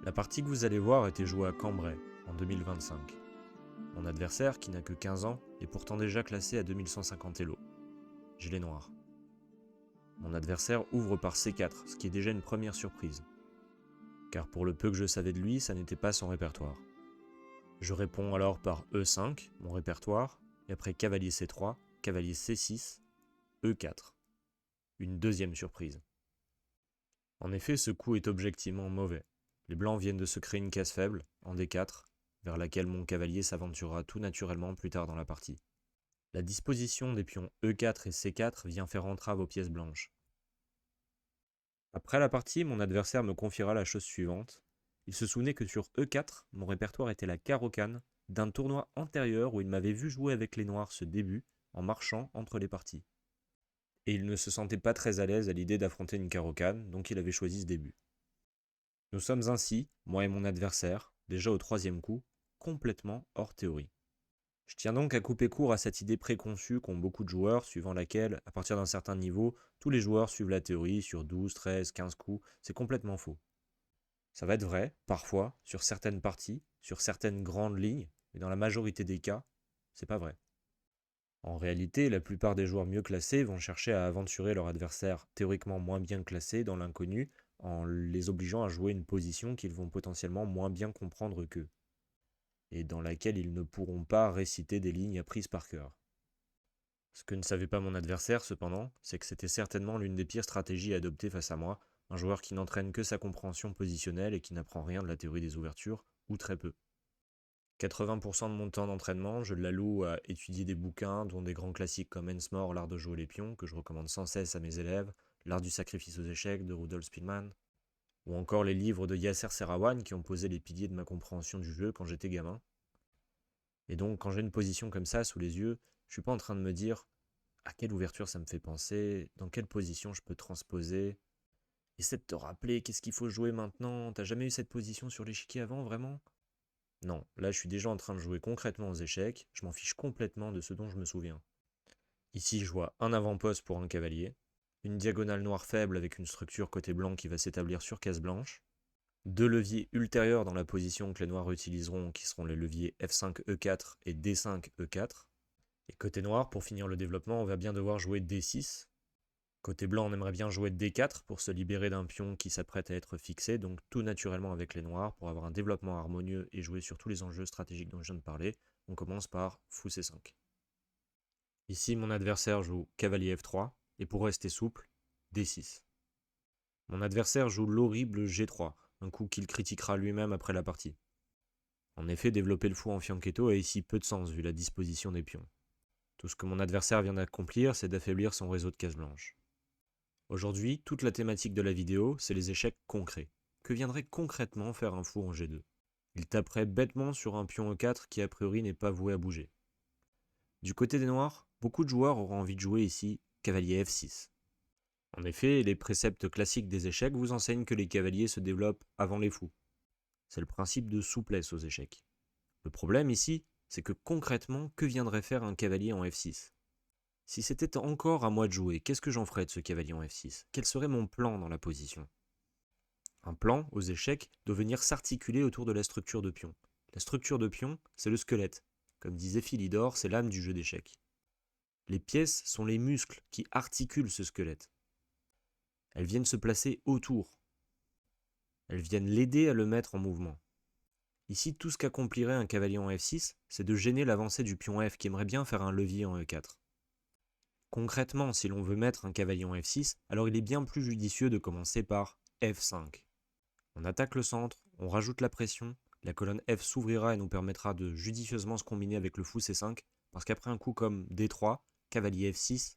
La partie que vous allez voir était jouée à Cambrai, en 2025. Mon adversaire, qui n'a que 15 ans, est pourtant déjà classé à 2150 Elo. J'ai les noirs. Mon adversaire ouvre par C4, ce qui est déjà une première surprise. Car pour le peu que je savais de lui, ça n'était pas son répertoire. Je réponds alors par E5, mon répertoire, et après cavalier C3, cavalier C6, E4. Une deuxième surprise. En effet, ce coup est objectivement mauvais. Les blancs viennent de se créer une case faible, en D4, vers laquelle mon cavalier s'aventurera tout naturellement plus tard dans la partie. La disposition des pions E4 et C4 vient faire entrave aux pièces blanches. Après la partie, mon adversaire me confiera la chose suivante. Il se souvenait que sur E4, mon répertoire était la carocane d'un tournoi antérieur où il m'avait vu jouer avec les noirs ce début, en marchant entre les parties. Et il ne se sentait pas très à l'aise à l'idée d'affronter une carocane, donc il avait choisi ce début. Nous sommes ainsi, moi et mon adversaire, déjà au troisième coup, complètement hors théorie. Je tiens donc à couper court à cette idée préconçue qu'ont beaucoup de joueurs, suivant laquelle, à partir d'un certain niveau, tous les joueurs suivent la théorie sur 12, 13, 15 coups. C'est complètement faux. Ça va être vrai, parfois, sur certaines parties, sur certaines grandes lignes, mais dans la majorité des cas, c'est pas vrai. En réalité, la plupart des joueurs mieux classés vont chercher à aventurer leur adversaire théoriquement moins bien classé dans l'inconnu, en les obligeant à jouer une position qu'ils vont potentiellement moins bien comprendre qu'eux, et dans laquelle ils ne pourront pas réciter des lignes apprises par cœur. Ce que ne savait pas mon adversaire, cependant, c'est que c'était certainement l'une des pires stratégies à adopter face à moi, un joueur qui n'entraîne que sa compréhension positionnelle et qui n'apprend rien de la théorie des ouvertures, ou très peu. 80% de mon temps d'entraînement, je l'alloue à étudier des bouquins, dont des grands classiques comme Hensmore, L'art de jouer les pions, que je recommande sans cesse à mes élèves, L'art du sacrifice aux échecs de Rudolf Spielmann, ou encore les livres de Yasser Serhawan qui ont posé les piliers de ma compréhension du jeu quand j'étais gamin. Et donc, quand j'ai une position comme ça sous les yeux, je suis pas en train de me dire à quelle ouverture ça me fait penser, dans quelle position je peux transposer. Essaie de te rappeler qu'est-ce qu'il faut jouer maintenant, t'as jamais eu cette position sur l'échiquier avant, vraiment? Non, là je suis déjà en train de jouer concrètement aux échecs, je m'en fiche complètement de ce dont je me souviens. Ici je vois un avant-poste pour un cavalier, une diagonale noire faible avec une structure côté blanc qui va s'établir sur case blanche, deux leviers ultérieurs dans la position que les noirs utiliseront qui seront les leviers F5 E4 et D5 E4. Et côté noir, pour finir le développement, on va bien devoir jouer D6. Côté blanc, on aimerait bien jouer D4 pour se libérer d'un pion qui s'apprête à être fixé, donc tout naturellement avec les noirs, pour avoir un développement harmonieux et jouer sur tous les enjeux stratégiques dont je viens de parler, on commence par fou C5. Ici, mon adversaire joue cavalier F3, et pour rester souple, D6. Mon adversaire joue l'horrible G3, un coup qu'il critiquera lui-même après la partie. En effet, développer le fou en fianchetto a ici peu de sens vu la disposition des pions. Tout ce que mon adversaire vient d'accomplir, c'est d'affaiblir son réseau de cases blanches. Aujourd'hui, toute la thématique de la vidéo, c'est les échecs concrets. Que viendrait concrètement faire un fou en G2 ? Il taperait bêtement sur un pion E4 qui a priori n'est pas voué à bouger. Du côté des noirs, beaucoup de joueurs auront envie de jouer ici cavalier F6. En effet, les préceptes classiques des échecs vous enseignent que les cavaliers se développent avant les fous. C'est le principe de souplesse aux échecs. Le problème ici, c'est que concrètement, que viendrait faire un cavalier en F6 ? Si c'était encore à moi de jouer, qu'est-ce que j'en ferais de ce cavalier en F6 ? Quel serait mon plan dans la position ? Un plan, aux échecs, doit venir s'articuler autour de la structure de pion. La structure de pion, c'est le squelette. Comme disait Philidor, c'est l'âme du jeu d'échecs. Les pièces sont les muscles qui articulent ce squelette. Elles viennent se placer autour. Elles viennent l'aider à le mettre en mouvement. Ici, tout ce qu'accomplirait un cavalier en F6, c'est de gêner l'avancée du pion F qui aimerait bien faire un levier en E4. Concrètement, si l'on veut mettre un cavalier en F6, alors il est bien plus judicieux de commencer par F5. On attaque le centre, on rajoute la pression, la colonne F s'ouvrira et nous permettra de judicieusement se combiner avec le fou C5, parce qu'après un coup comme D3, cavalier F6,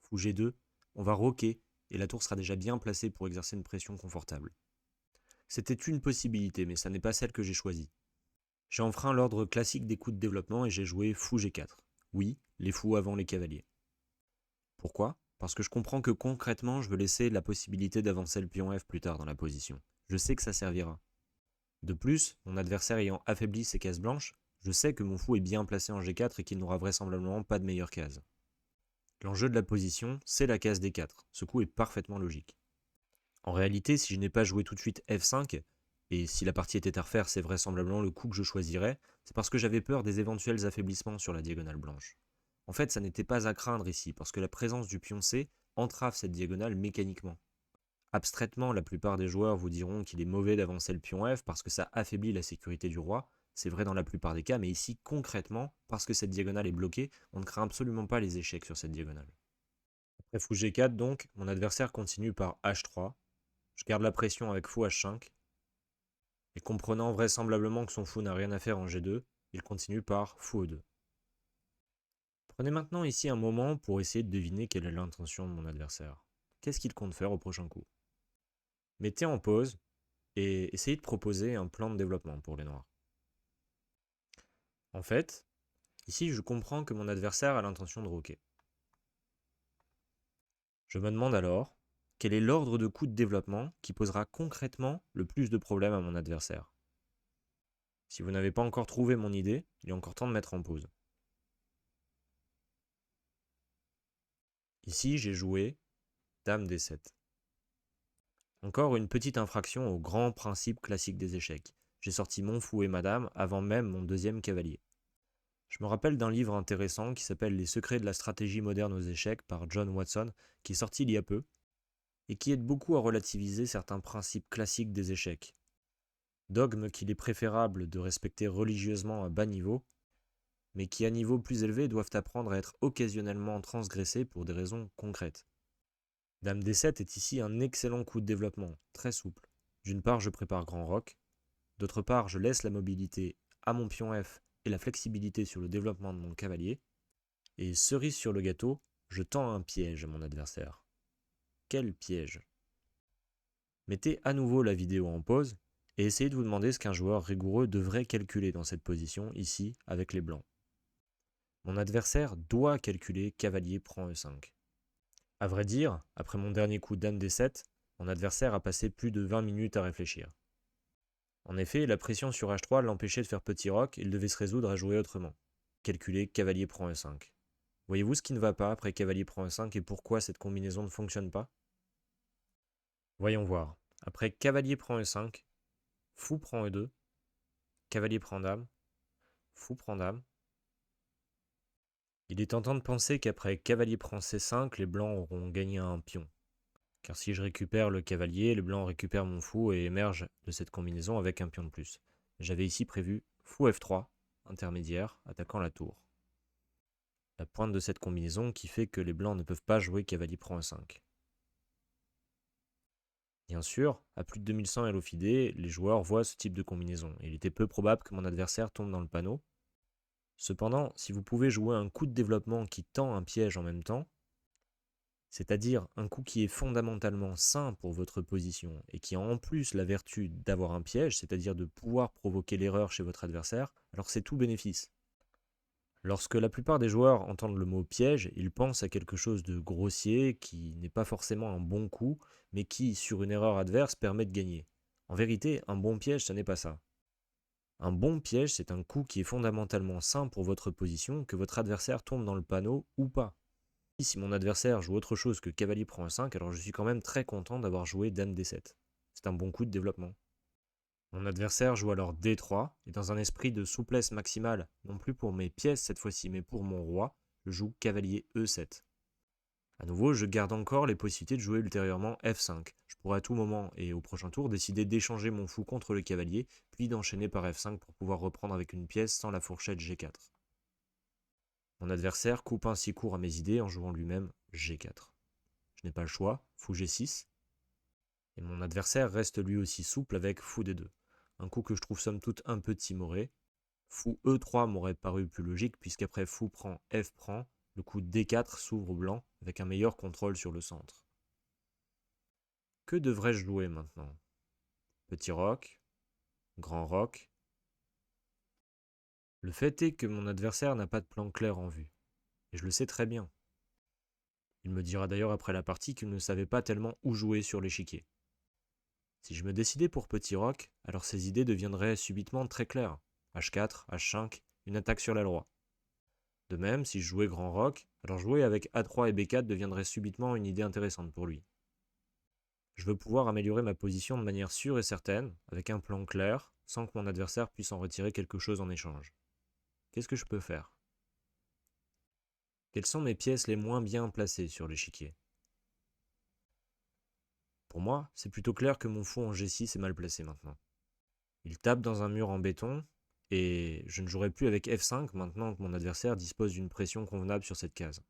fou G2, on va roquer et la tour sera déjà bien placée pour exercer une pression confortable. C'était une possibilité, mais ça n'est pas celle que j'ai choisie. J'ai enfreint l'ordre classique des coups de développement et j'ai joué fou G4. Oui, les fous avant les cavaliers. Pourquoi ? Parce que je comprends que concrètement, je veux laisser la possibilité d'avancer le pion F plus tard dans la position. Je sais que ça servira. De plus, mon adversaire ayant affaibli ses cases blanches, je sais que mon fou est bien placé en G4 et qu'il n'aura vraisemblablement pas de meilleure case. L'enjeu de la position, c'est la case D4. Ce coup est parfaitement logique. En réalité, si je n'ai pas joué tout de suite F5, et si la partie était à refaire, c'est vraisemblablement le coup que je choisirais, c'est parce que j'avais peur des éventuels affaiblissements sur la diagonale blanche. En fait, ça n'était pas à craindre ici, parce que la présence du pion C entrave cette diagonale mécaniquement. Abstraitement, la plupart des joueurs vous diront qu'il est mauvais d'avancer le pion F parce que ça affaiblit la sécurité du roi. C'est vrai dans la plupart des cas, mais ici, concrètement, parce que cette diagonale est bloquée, on ne craint absolument pas les échecs sur cette diagonale. Après fou G4 donc, mon adversaire continue par H3. Je garde la pression avec fou H5. Et comprenant vraisemblablement que son fou n'a rien à faire en G2, il continue par fou E2. Prenez maintenant ici un moment pour essayer de deviner quelle est l'intention de mon adversaire. Qu'est-ce qu'il compte faire au prochain coup? Mettez en pause et essayez de proposer un plan de développement pour les noirs. En fait, ici je comprends que mon adversaire a l'intention de roquer. Je me demande alors, quel est l'ordre de coups de développement qui posera concrètement le plus de problèmes à mon adversaire? Si vous n'avez pas encore trouvé mon idée, il est encore temps de mettre en pause. Ici, j'ai joué Dame D7. Encore une petite infraction au grand principe classique des échecs. J'ai sorti mon fou et ma dame avant même mon deuxième cavalier. Je me rappelle d'un livre intéressant qui s'appelle Les secrets de la stratégie moderne aux échecs par John Watson, qui est sorti il y a peu, et qui aide beaucoup à relativiser certains principes classiques des échecs. Dogmes qu'il est préférable de respecter religieusement à bas niveau, mais qui à niveau plus élevé doivent apprendre à être occasionnellement transgressés pour des raisons concrètes. Dame D7 est ici un excellent coup de développement, très souple. D'une part, je prépare grand roc, d'autre part, je laisse la mobilité à mon pion F et la flexibilité sur le développement de mon cavalier, et cerise sur le gâteau, je tends un piège à mon adversaire. Quel piège? Mettez à nouveau la vidéo en pause et essayez de vous demander ce qu'un joueur rigoureux devrait calculer dans cette position, ici, avec les blancs. Mon adversaire doit calculer cavalier prend E5. À vrai dire, après mon dernier coup Dame D7, mon adversaire a passé plus de 20 minutes à réfléchir. En effet, la pression sur H3 l'empêchait de faire petit roc et il devait se résoudre à jouer autrement. Calculer cavalier prend E5. Voyez-vous ce qui ne va pas après cavalier prend E5 et pourquoi cette combinaison ne fonctionne pas? Voyons voir. Après cavalier prend E5, fou prend E2, cavalier prend dame, fou prend dame. Il est tentant de penser qu'après cavalier prend C5, les blancs auront gagné un pion. Car si je récupère le cavalier, les blancs récupèrent mon fou et émergent de cette combinaison avec un pion de plus. J'avais ici prévu fou F3, intermédiaire, attaquant la tour. La pointe de cette combinaison qui fait que les blancs ne peuvent pas jouer cavalier prend E5. Bien sûr, à plus de 2100 LOFID, les joueurs voient ce type de combinaison, et il était peu probable que mon adversaire tombe dans le panneau. Cependant, si vous pouvez jouer un coup de développement qui tend un piège en même temps, c'est-à-dire un coup qui est fondamentalement sain pour votre position et qui a en plus la vertu d'avoir un piège, c'est-à-dire de pouvoir provoquer l'erreur chez votre adversaire, alors c'est tout bénéfice. Lorsque la plupart des joueurs entendent le mot piège, ils pensent à quelque chose de grossier qui n'est pas forcément un bon coup, mais qui, sur une erreur adverse, permet de gagner. En vérité, un bon piège, ce n'est pas ça. Un bon piège, c'est un coup qui est fondamentalement sain pour votre position, que votre adversaire tombe dans le panneau ou pas. Si mon adversaire joue autre chose que cavalier prend E5, alors je suis quand même très content d'avoir joué Dame D7. C'est un bon coup de développement. Mon adversaire joue alors D3, et dans un esprit de souplesse maximale, non plus pour mes pièces cette fois-ci, mais pour mon roi, je joue cavalier E7. A nouveau, je garde encore les possibilités de jouer ultérieurement F5. Je pourrais à tout moment et au prochain tour décider d'échanger mon fou contre le cavalier, puis d'enchaîner par F5 pour pouvoir reprendre avec une pièce sans la fourchette G4. Mon adversaire coupe ainsi court à mes idées en jouant lui-même G4. Je n'ai pas le choix, fou G6. Et mon adversaire reste lui aussi souple avec fou D2. Un coup que je trouve somme toute un peu timoré. Fou E3 m'aurait paru plus logique puisqu'après fou prend F prend, le coup D4 s'ouvre au blanc avec un meilleur contrôle sur le centre. Que devrais-je jouer maintenant? Petit roc, grand roc. Le fait est que mon adversaire n'a pas de plan clair en vue. Et je le sais très bien. Il me dira d'ailleurs après la partie qu'il ne savait pas tellement où jouer sur l'échiquier. Si je me décidais pour petit roc, alors ses idées deviendraient subitement très claires. H4, H5, une attaque sur l'aile roi. De même, si je jouais grand roc, alors jouer avec A3 et B4 deviendrait subitement une idée intéressante pour lui. Je veux pouvoir améliorer ma position de manière sûre et certaine, avec un plan clair, sans que mon adversaire puisse en retirer quelque chose en échange. Qu'est-ce que je peux faire? Quelles sont mes pièces les moins bien placées sur l'échiquier? Pour moi, c'est plutôt clair que mon fou en G6 est mal placé maintenant. Il tape dans un mur en béton, et je ne jouerai plus avec F5 maintenant que mon adversaire dispose d'une pression convenable sur cette case.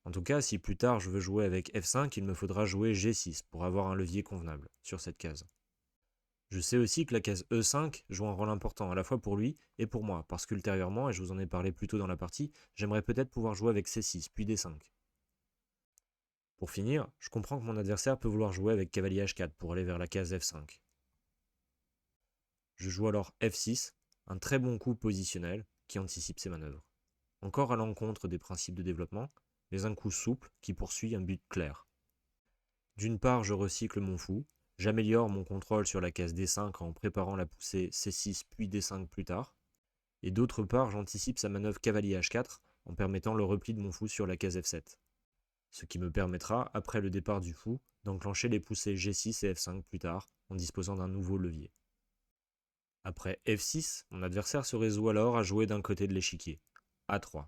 En tout cas, si plus tard je veux jouer avec F5, il me faudra jouer G6 pour avoir un levier convenable sur cette case. Je sais aussi que la case E5 joue un rôle important à la fois pour lui et pour moi, parce qu'ultérieurement, et je vous en ai parlé plus tôt dans la partie, j'aimerais peut-être pouvoir jouer avec C6, puis D5. Pour finir, je comprends que mon adversaire peut vouloir jouer avec cavalier H4 pour aller vers la case F5. Je joue alors F6, un très bon coup positionnel qui anticipe ses manœuvres. Encore à l'encontre des principes de développement, mais un coup souple qui poursuit un but clair. D'une part, je recycle mon fou, j'améliore mon contrôle sur la case D5 en préparant la poussée C6 puis D5 plus tard, et d'autre part, j'anticipe sa manœuvre cavalier H4 en permettant le repli de mon fou sur la case F7. Ce qui me permettra, après le départ du fou, d'enclencher les poussées G6 et F5 plus tard, en disposant d'un nouveau levier. Après F6, mon adversaire se résout alors à jouer d'un côté de l'échiquier, A3.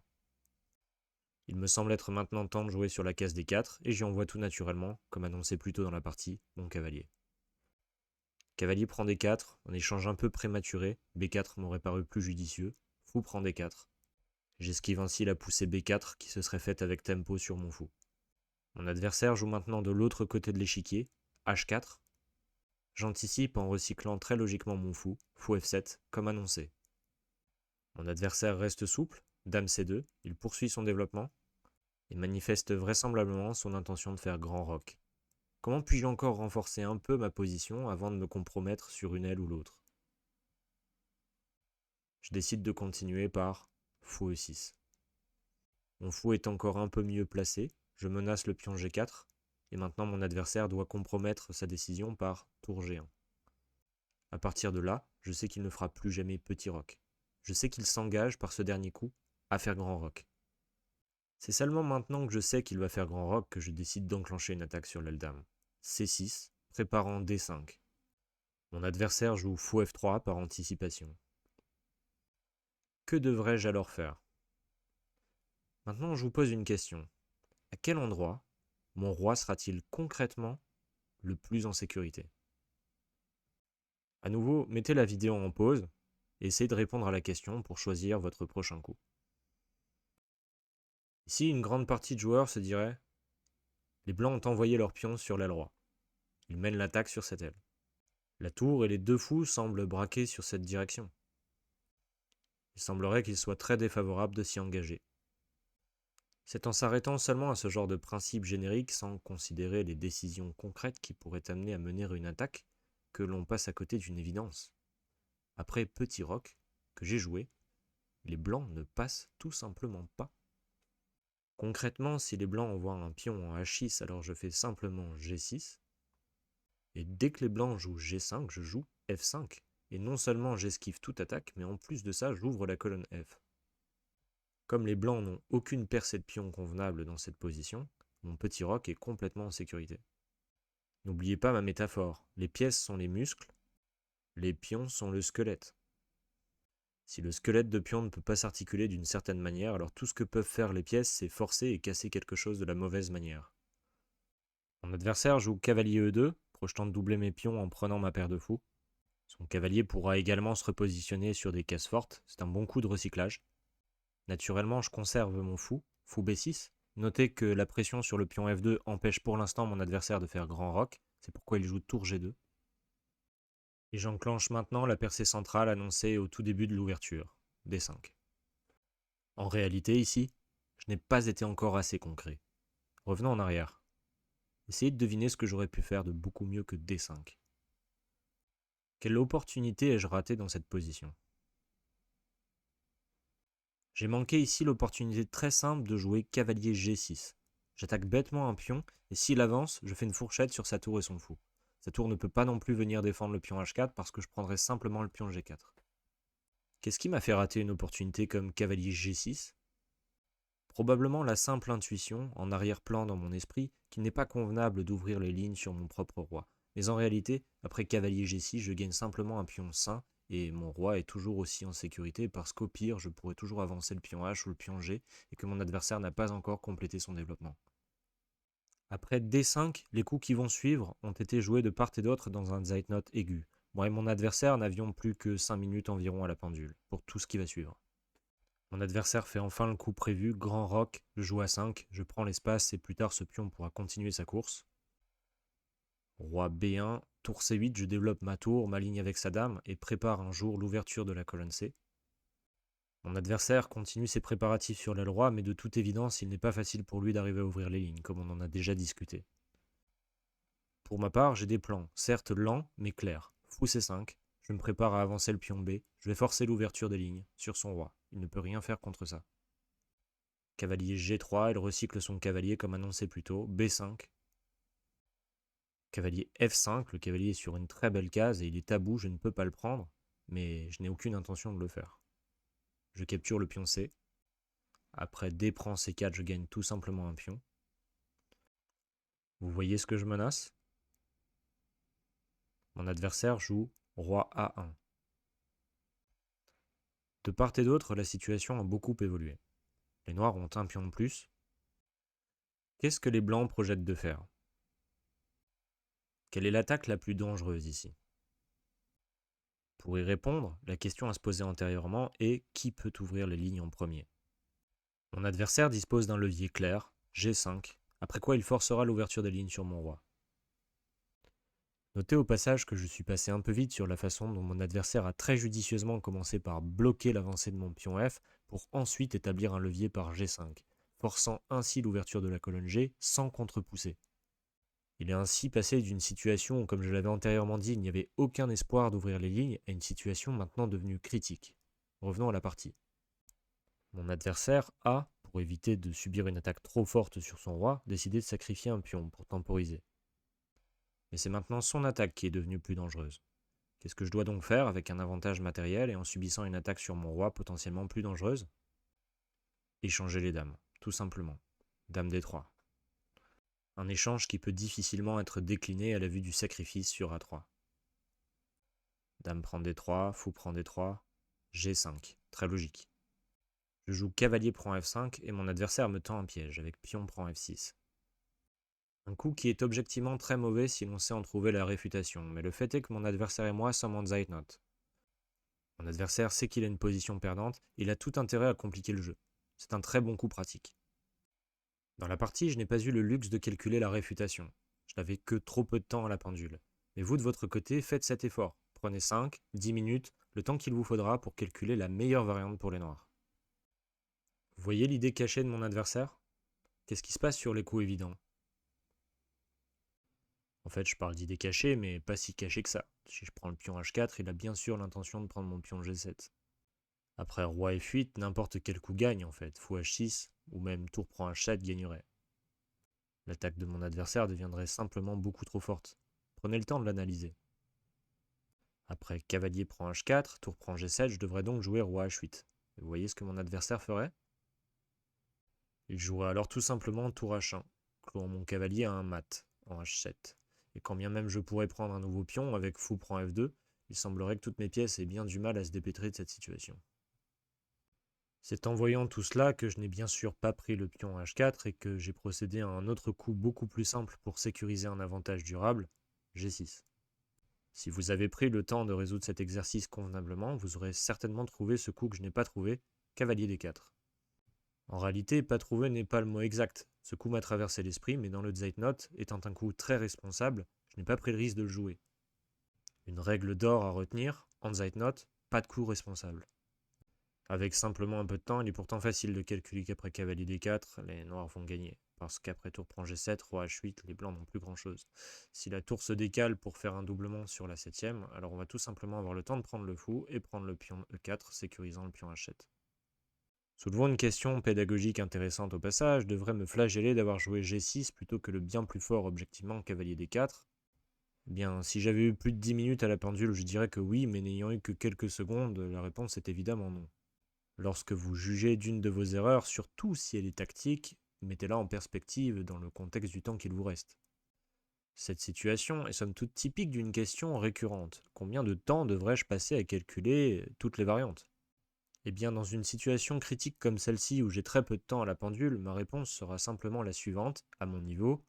Il me semble être maintenant temps de jouer sur la case D4, et j'y envoie tout naturellement, comme annoncé plus tôt dans la partie, mon cavalier. Cavalier prend D4, un échange un peu prématuré, B4 m'aurait paru plus judicieux, fou prend D4. J'esquive ainsi la poussée B4 qui se serait faite avec tempo sur mon fou. Mon adversaire joue maintenant de l'autre côté de l'échiquier, H4. J'anticipe en recyclant très logiquement mon fou, fou F7, comme annoncé. Mon adversaire reste souple, dame C2, il poursuit son développement, et manifeste vraisemblablement son intention de faire grand roc. Comment puis-je encore renforcer un peu ma position avant de me compromettre sur une aile ou l'autre? Je décide de continuer par fou E6. Mon fou est encore un peu mieux placé, je menace le pion G4, et maintenant mon adversaire doit compromettre sa décision par tour G1. À partir de là, je sais qu'il ne fera plus jamais petit roc. Je sais qu'il s'engage par ce dernier coup à faire grand roc. C'est seulement maintenant que je sais qu'il va faire grand roc que je décide d'enclencher une attaque sur l'aile dame. C6, préparant D5. Mon adversaire joue fou F3 par anticipation. Que devrais-je alors faire? Maintenant, je vous pose une question. À quel endroit mon roi sera-t-il concrètement le plus en sécurité? À nouveau, mettez la vidéo en pause et essayez de répondre à la question pour choisir votre prochain coup. Ici, une grande partie de joueurs se dirait: les blancs ont envoyé leur pion sur l'aile roi. Ils mènent l'attaque sur cette aile. La tour et les deux fous semblent braquer sur cette direction. Il semblerait qu'il soit très défavorable de s'y engager. C'est en s'arrêtant seulement à ce genre de principe générique sans considérer les décisions concrètes qui pourraient amener à mener une attaque que l'on passe à côté d'une évidence. Après petit roc, que j'ai joué, les blancs ne passent tout simplement pas. Concrètement, si les blancs envoient un pion en H6, alors je fais simplement G6. Et dès que les blancs jouent G5, je joue F5. Et non seulement j'esquive toute attaque, mais en plus de ça, j'ouvre la colonne F. Comme les blancs n'ont aucune percée de pion convenable dans cette position, mon petit roc est complètement en sécurité. N'oubliez pas ma métaphore, les pièces sont les muscles, les pions sont le squelette. Si le squelette de pion ne peut pas s'articuler d'une certaine manière, alors tout ce que peuvent faire les pièces, c'est forcer et casser quelque chose de la mauvaise manière. Mon adversaire joue cavalier E2, projetant de doubler mes pions en prenant ma paire de fous. Son cavalier pourra également se repositionner sur des cases fortes, c'est un bon coup de recyclage. Naturellement, je conserve mon fou, fou B6. Notez que la pression sur le pion F2 empêche pour l'instant mon adversaire de faire grand roc, c'est pourquoi il joue tour G2. Et j'enclenche maintenant la percée centrale annoncée au tout début de l'ouverture, D5. En réalité, ici, je n'ai pas été encore assez concret. Revenons en arrière. Essayez de deviner ce que j'aurais pu faire de beaucoup mieux que D5. Quelle opportunité ai-je raté dans cette position? J'ai manqué ici l'opportunité très simple de jouer cavalier G6. J'attaque bêtement un pion, et s'il avance, je fais une fourchette sur sa tour et son fou. Sa tour ne peut pas non plus venir défendre le pion H4 parce que je prendrai simplement le pion G4. Qu'est-ce qui m'a fait rater une opportunité comme cavalier G6? Probablement la simple intuition, en arrière-plan dans mon esprit, qu'il n'est pas convenable d'ouvrir les lignes sur mon propre roi. Mais en réalité, après cavalier G6, je gagne simplement un pion sain, et mon roi est toujours aussi en sécurité parce qu'au pire, je pourrais toujours avancer le pion H ou le pion G, et que mon adversaire n'a pas encore complété son développement. Après D5, les coups qui vont suivre ont été joués de part et d'autre dans un Zeitnot aigu. Moi et mon adversaire n'avions plus que 5 minutes environ à la pendule, pour tout ce qui va suivre. Mon adversaire fait enfin le coup prévu, grand roc, je joue à 5, je prends l'espace et plus tard ce pion pourra continuer sa course. Roi B1, tour C8, je développe ma tour, m'aligne avec sa dame et prépare un jour l'ouverture de la colonne C. Mon adversaire continue ses préparatifs sur l'aile roi, mais de toute évidence, il n'est pas facile pour lui d'arriver à ouvrir les lignes, comme on en a déjà discuté. Pour ma part, j'ai des plans, certes lents, mais clairs. Fou C5, je me prépare à avancer le pion B, je vais forcer l'ouverture des lignes, sur son roi. Il ne peut rien faire contre ça. Cavalier G3, il recycle son cavalier comme annoncé plus tôt, B5. Cavalier F5, le cavalier est sur une très belle case et il est tabou, je ne peux pas le prendre, mais je n'ai aucune intention de le faire. Je capture le pion C. Après D prend C4, je gagne tout simplement un pion. Vous voyez ce que je menace? Mon adversaire joue roi A1. De part et d'autre, la situation a beaucoup évolué. Les noirs ont un pion de plus. Qu'est-ce que les blancs projettent de faire? Quelle est l'attaque la plus dangereuse ici? Pour y répondre, la question à se poser antérieurement est qui peut ouvrir les lignes en premier? Mon adversaire dispose d'un levier clair, G5, après quoi il forcera l'ouverture des lignes sur mon roi. Notez au passage que je suis passé un peu vite sur la façon dont mon adversaire a très judicieusement commencé par bloquer l'avancée de mon pion F pour ensuite établir un levier par G5, forçant ainsi l'ouverture de la colonne G sans contre-pousser. Il est ainsi passé d'une situation où, comme je l'avais antérieurement dit, il n'y avait aucun espoir d'ouvrir les lignes à une situation maintenant devenue critique. Revenons à la partie. Mon adversaire a, pour éviter de subir une attaque trop forte sur son roi, décidé de sacrifier un pion pour temporiser. Mais c'est maintenant son attaque qui est devenue plus dangereuse. Qu'est-ce que je dois donc faire avec un avantage matériel et en subissant une attaque sur mon roi potentiellement plus dangereuse? Échanger les dames, tout simplement. Dame D3. Un échange qui peut difficilement être décliné à la vue du sacrifice sur A3. Dame prend D3, fou prend D3, G5. Très logique. Je joue cavalier prend F5 et mon adversaire me tend un piège avec pion prend F6. Un coup qui est objectivement très mauvais si l'on sait en trouver la réfutation, mais le fait est que mon adversaire et moi sommes en Zeitnot. Mon adversaire sait qu'il a une position perdante et il a tout intérêt à compliquer le jeu. C'est un très bon coup pratique. Dans la partie, je n'ai pas eu le luxe de calculer la réfutation. Je n'avais que trop peu de temps à la pendule. Mais vous, de votre côté, faites cet effort. Prenez 5, 10 minutes, le temps qu'il vous faudra pour calculer la meilleure variante pour les noirs. Vous voyez l'idée cachée de mon adversaire? Qu'est-ce qui se passe sur les coups évidents? En fait, je parle d'idée cachée, mais pas si cachée que ça. Si je prends le pion H4, il a bien sûr l'intention de prendre mon pion G7. Après roi F8, n'importe quel coup gagne en fait. Fou H6, ou même tour prend H7 gagnerait. L'attaque de mon adversaire deviendrait simplement beaucoup trop forte. Prenez le temps de l'analyser. Après cavalier prend H4, tour prend G7, je devrais donc jouer roi H8. Vous voyez ce que mon adversaire ferait? Il jouerait alors tout simplement tour H1, clouant mon cavalier à un mat, en H7. Et quand bien même je pourrais prendre un nouveau pion avec fou prend F2, il semblerait que toutes mes pièces aient bien du mal à se dépêtrer de cette situation. C'est en voyant tout cela que je n'ai bien sûr pas pris le pion H4 et que j'ai procédé à un autre coup beaucoup plus simple pour sécuriser un avantage durable, G6. Si vous avez pris le temps de résoudre cet exercice convenablement, vous aurez certainement trouvé ce coup que je n'ai pas trouvé, cavalier D4. En réalité, pas trouvé n'est pas le mot exact. Ce coup m'a traversé l'esprit, mais dans le Zeitnot, étant un coup très responsable, je n'ai pas pris le risque de le jouer. Une règle d'or à retenir, en Zeitnot, pas de coup responsable. Avec simplement un peu de temps, il est pourtant facile de calculer qu'après cavalier D4, les noirs vont gagner. Parce qu'après tour prend G7, roi H8, les blancs n'ont plus grand chose. Si la tour se décale pour faire un doublement sur la 7ème, alors on va tout simplement avoir le temps de prendre le fou et prendre le pion E4, sécurisant le pion H7. Soulevons une question pédagogique intéressante au passage, devrait me flageller d'avoir joué G6 plutôt que le bien plus fort objectivement cavalier D4. Eh bien, si j'avais eu plus de 10 minutes à la pendule, je dirais que oui, mais n'ayant eu que quelques secondes, la réponse est évidemment non. Lorsque vous jugez d'une de vos erreurs, surtout si elle est tactique, mettez-la en perspective dans le contexte du temps qu'il vous reste. Cette situation est somme toute typique d'une question récurrente. Combien de temps devrais-je passer à calculer toutes les variantes? Eh bien, dans une situation critique comme celle-ci où j'ai très peu de temps à la pendule, ma réponse sera simplement la suivante, à mon niveau.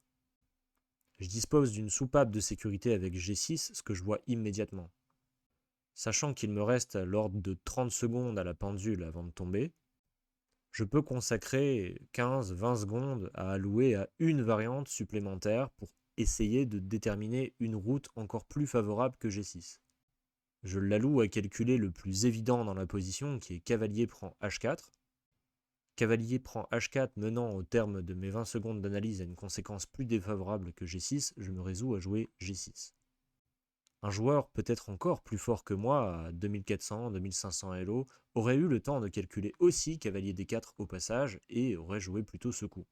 Je dispose d'une soupape de sécurité avec G6, ce que je vois immédiatement. Sachant qu'il me reste l'ordre de 30 secondes à la pendule avant de tomber, je peux consacrer 15-20 secondes à allouer à une variante supplémentaire pour essayer de déterminer une route encore plus favorable que G6. Je l'alloue à calculer le plus évident dans la position qui est cavalier prend H4. Cavalier prend H4 menant au terme de mes 20 secondes d'analyse à une conséquence plus défavorable que G6, je me résous à jouer G6. Un joueur peut-être encore plus fort que moi, à 2400-2500 Elo, aurait eu le temps de calculer aussi cavalier D4 au passage et aurait joué plutôt ce coup.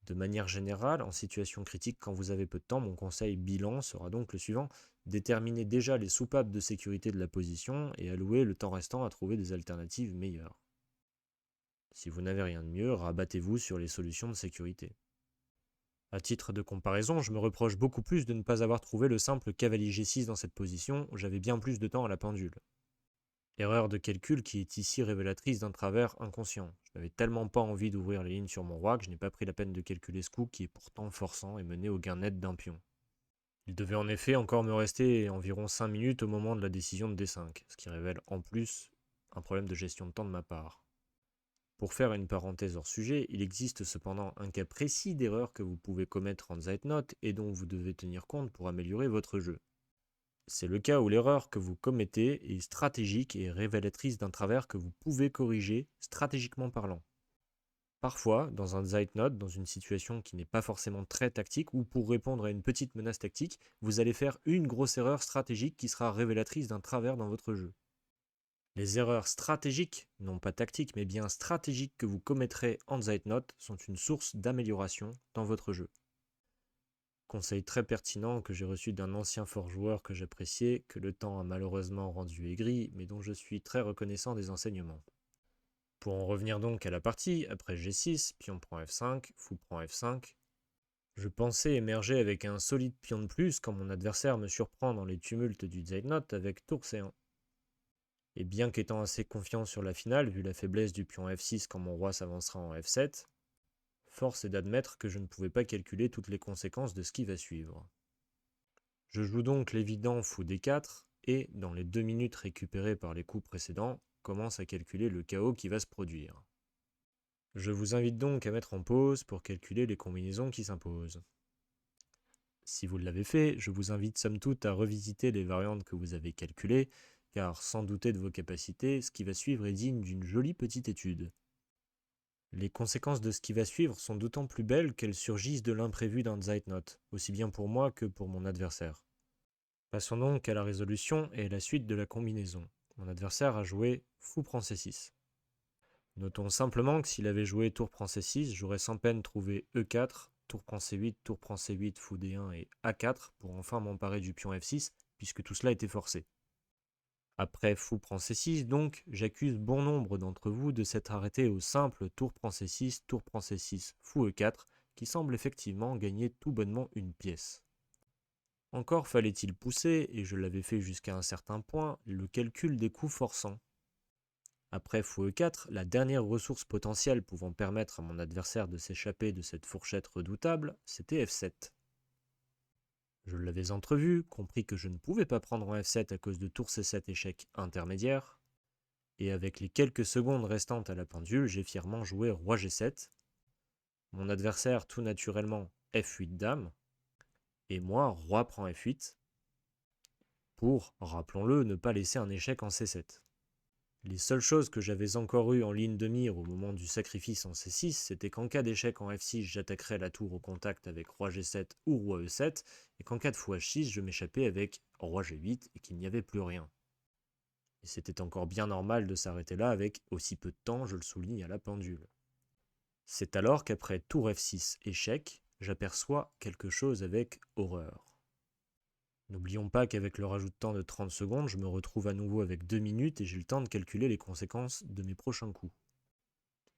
De manière générale, en situation critique quand vous avez peu de temps, mon conseil bilan sera donc le suivant. Déterminez déjà les soupapes de sécurité de la position et allouez le temps restant à trouver des alternatives meilleures. Si vous n'avez rien de mieux, rabattez-vous sur les solutions de sécurité. À titre de comparaison, je me reproche beaucoup plus de ne pas avoir trouvé le simple cavalier G6 dans cette position, où j'avais bien plus de temps à la pendule. Erreur de calcul qui est ici révélatrice d'un travers inconscient. Je n'avais tellement pas envie d'ouvrir les lignes sur mon roi que je n'ai pas pris la peine de calculer ce coup qui est pourtant forçant et mené au gain net d'un pion. Il devait en effet encore me rester environ 5 minutes au moment de la décision de D5, ce qui révèle en plus un problème de gestion de temps de ma part. Pour faire une parenthèse hors sujet, il existe cependant un cas précis d'erreur que vous pouvez commettre en Zeitnote et dont vous devez tenir compte pour améliorer votre jeu. C'est le cas où l'erreur que vous commettez est stratégique et révélatrice d'un travers que vous pouvez corriger stratégiquement parlant. Parfois, dans un Zeitnote, dans une situation qui n'est pas forcément très tactique, ou pour répondre à une petite menace tactique, vous allez faire une grosse erreur stratégique qui sera révélatrice d'un travers dans votre jeu. Les erreurs stratégiques, non pas tactiques, mais bien stratégiques que vous commettrez en Zeitnote sont une source d'amélioration dans votre jeu. Conseil très pertinent que j'ai reçu d'un ancien fort joueur que j'appréciais, que le temps a malheureusement rendu aigri, mais dont je suis très reconnaissant des enseignements. Pour en revenir donc à la partie, après G6, pion prend F5, fou prend F5, je pensais émerger avec un solide pion de plus quand mon adversaire me surprend dans les tumultes du Zeitnote avec tour C1. Et bien qu'étant assez confiant sur la finale, vu la faiblesse du pion F6 quand mon roi s'avancera en F7, force est d'admettre que je ne pouvais pas calculer toutes les conséquences de ce qui va suivre. Je joue donc l'évident fou D4 et, dans les 2 minutes récupérées par les coups précédents, commence à calculer le chaos qui va se produire. Je vous invite donc à mettre en pause pour calculer les combinaisons qui s'imposent. Si vous l'avez fait, je vous invite somme toute à revisiter les variantes que vous avez calculées, car sans douter de vos capacités, ce qui va suivre est digne d'une jolie petite étude. Les conséquences de ce qui va suivre sont d'autant plus belles qu'elles surgissent de l'imprévu d'un Zeitnote, aussi bien pour moi que pour mon adversaire. Passons donc à la résolution et à la suite de la combinaison. Mon adversaire a joué fou prend C6. Notons simplement que s'il avait joué tour prend C6, j'aurais sans peine trouvé E4, tour prend C8, tour prend C8, fou D1 et A4 pour enfin m'emparer du pion F6, puisque tout cela était forcé. Après fou prend C6, donc, j'accuse bon nombre d'entre vous de s'être arrêtés au simple tour prend C6, fou E4, qui semble effectivement gagner tout bonnement une pièce. Encore fallait-il pousser, et je l'avais fait jusqu'à un certain point, le calcul des coups forçants. Après fou E4, la dernière ressource potentielle pouvant permettre à mon adversaire de s'échapper de cette fourchette redoutable, c'était F7. Je l'avais entrevu, compris que je ne pouvais pas prendre en F7 à cause de tour C7 échec intermédiaire, et avec les quelques secondes restantes à la pendule, j'ai fièrement joué roi G7, mon adversaire tout naturellement F8 dame, et moi roi prend F8, pour, rappelons-le, ne pas laisser un échec en C7. Les seules choses que j'avais encore eues en ligne de mire au moment du sacrifice en C6, c'était qu'en cas d'échec en F6, j'attaquerais la tour au contact avec roi G7 ou roi E7, et qu'en cas de fou H6, je m'échappais avec roi G8 et qu'il n'y avait plus rien. Et c'était encore bien normal de s'arrêter là avec aussi peu de temps, je le souligne, à la pendule. C'est alors qu'après tour F6 échec, j'aperçois quelque chose avec horreur. N'oublions pas qu'avec le rajout de temps de 30 secondes, je me retrouve à nouveau avec 2 minutes et j'ai le temps de calculer les conséquences de mes prochains coups.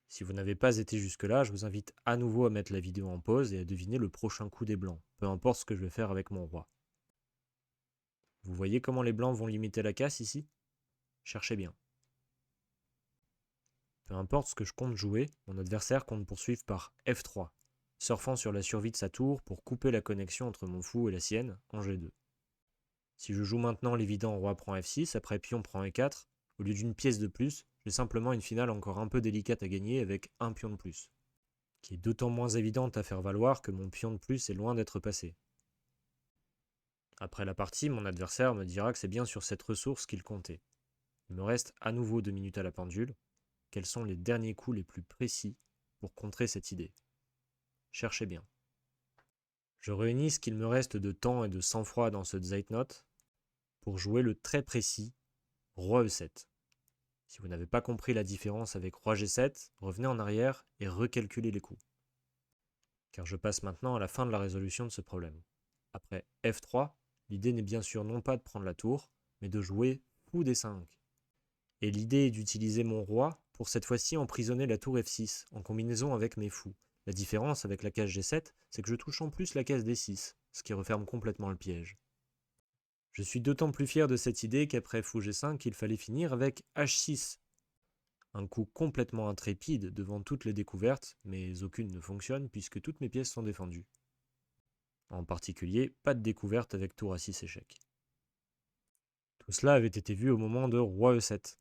Si vous n'avez pas été jusque-là, je vous invite à nouveau à mettre la vidéo en pause et à deviner le prochain coup des blancs, peu importe ce que je vais faire avec mon roi. Vous voyez comment les blancs vont limiter la casse ici? Cherchez bien. Peu importe ce que je compte jouer, mon adversaire compte poursuivre par F3, surfant sur la survie de sa tour pour couper la connexion entre mon fou et la sienne en G2. Si je joue maintenant l'évident roi prend F6, après pion prend E4, au lieu d'une pièce de plus, j'ai simplement une finale encore un peu délicate à gagner avec un pion de plus, qui est d'autant moins évidente à faire valoir que mon pion de plus est loin d'être passé. Après la partie, mon adversaire me dira que c'est bien sur cette ressource qu'il comptait. Il me reste à nouveau 2 minutes à la pendule. Quels sont les derniers coups les plus précis pour contrer cette idée? Cherchez bien. Je réunis ce qu'il me reste de temps et de sang-froid dans ce Zeitnot pour jouer le très précis Roi E7. Si vous n'avez pas compris la différence avec Roi G7, revenez en arrière et recalculez les coups. Car je passe maintenant à la fin de la résolution de ce problème. Après F3, l'idée n'est bien sûr non pas de prendre la tour, mais de jouer fou D5. Et l'idée est d'utiliser mon roi pour cette fois-ci emprisonner la tour F6 en combinaison avec mes fous. La différence avec la case G7, c'est que je touche en plus la case D6, ce qui referme complètement le piège. Je suis d'autant plus fier de cette idée qu'après fou G5, il fallait finir avec H6. Un coup complètement intrépide devant toutes les découvertes, mais aucune ne fonctionne puisque toutes mes pièces sont défendues. En particulier, pas de découverte avec tour à 6 échecs. Tout cela avait été vu au moment de Roi E7.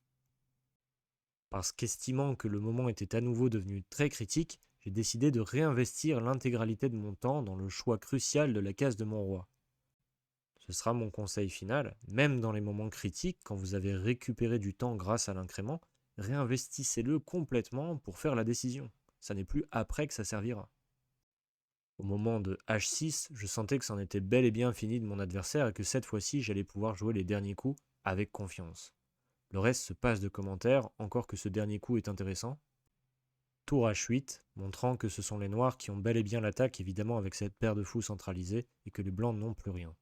Parce qu'estimant que le moment était à nouveau devenu très critique, j'ai décidé de réinvestir l'intégralité de mon temps dans le choix crucial de la case de mon roi. Ce sera mon conseil final, même dans les moments critiques, quand vous avez récupéré du temps grâce à l'incrément, réinvestissez-le complètement pour faire la décision. Ça n'est plus après que ça servira. Au moment de H6, je sentais que c'en était bel et bien fini de mon adversaire et que cette fois-ci, j'allais pouvoir jouer les derniers coups avec confiance. Le reste se passe de commentaires, encore que ce dernier coup est intéressant. Tour H8, montrant que ce sont les noirs qui ont bel et bien l'attaque, évidemment avec cette paire de fous centralisée, et que les blancs n'ont plus rien.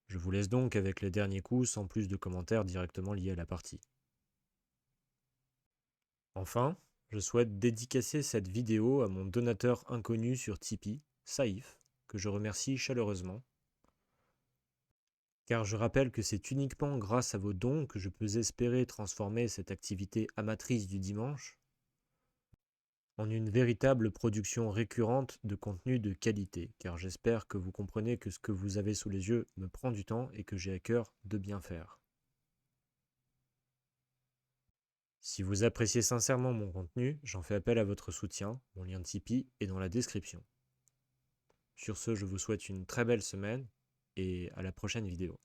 Je vous laisse donc avec les derniers coups sans plus de commentaires directement liés à la partie. Enfin, je souhaite dédicacer cette vidéo à mon donateur inconnu sur Tipeee, Saïf, que je remercie chaleureusement. Car je rappelle que c'est uniquement grâce à vos dons que je peux espérer transformer cette activité amatrice du dimanche en une véritable production récurrente de contenu de qualité, car j'espère que vous comprenez que ce que vous avez sous les yeux me prend du temps et que j'ai à cœur de bien faire. Si vous appréciez sincèrement mon contenu, j'en fais appel à votre soutien, mon lien Tipeee est dans la description. Sur ce, je vous souhaite une très belle semaine et à la prochaine vidéo.